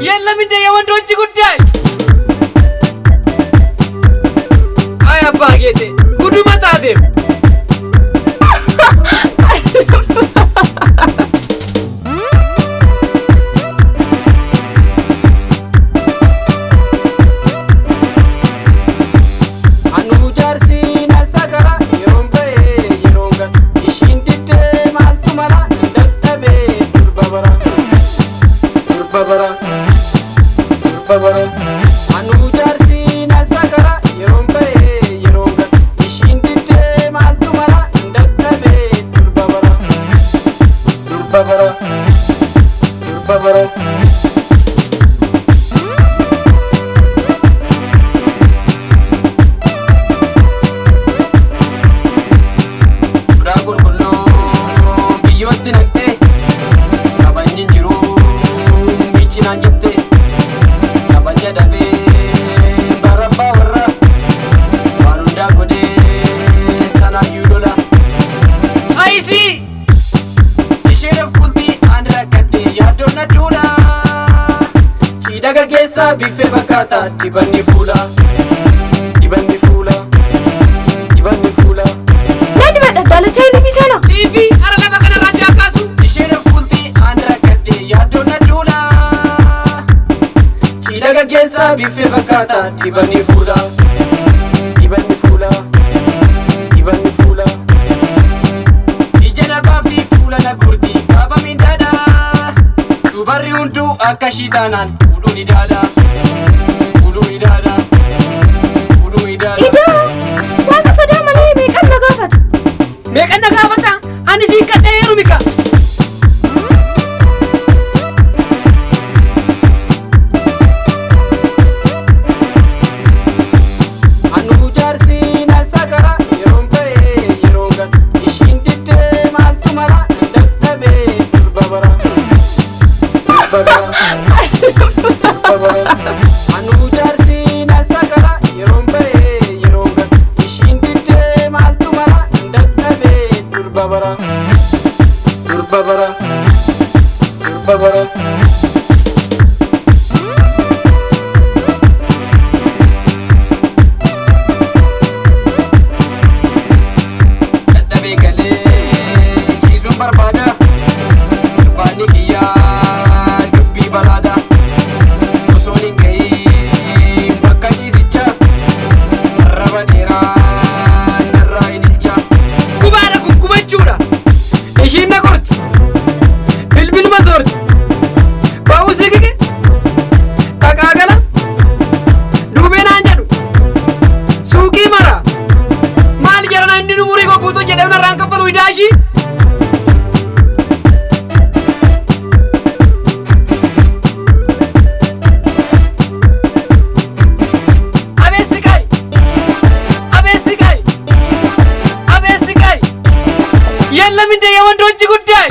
የለም እንደ የወንዶች ጉዳይ አያባ ጌቴ ጉዱ መጣደም Anu jarsi na sakara yerombe yeronga ishindite maltumara ndakabe durbabara Ragul kullo biyotti nakte kabanyin jiru michina jette Dabe barabba warra wanunda gode sana yudola አይሲ ishiraf kulti andra kadde yadona dula chidaga gesa bife bakata dibanni fula Nadi bada dala chayni bisena ቲቪ አረላ በቀና ራጃ ካሱ ishiraf kulti andra kadde yadona dula Chidaga gesa bife bakata dibanni fula Ijana bafti fula na kurti kafa min dada Dubarri hundu akashitanan udu ni dada Ida Waka sada male me kan nagafata ani si kaderu mika Anu jarsi na sakara yerombe yeronga ishindite maltumara ndakabe durbabara Anu jarsi na sakara yerombe yeronga ishindite maltumara ndakabe durbabara Dadhabe galee ciisuun barbaada barbaadni kiyyaa dubbii balaada osoo hin gahiin bakka ciisichaa arraba dheeraa narraa hin ilcha kubaadha kukkubachuudha ishiin na qorti bilbiluma soorti baa'uu siqike dhaqaagala duubeenaan jedhu suuqii mara maal jedhana inni umurii gogguutuu jedhee narraan kaffalu hidaashii የለም እንደ የወንዶች ጉዳይ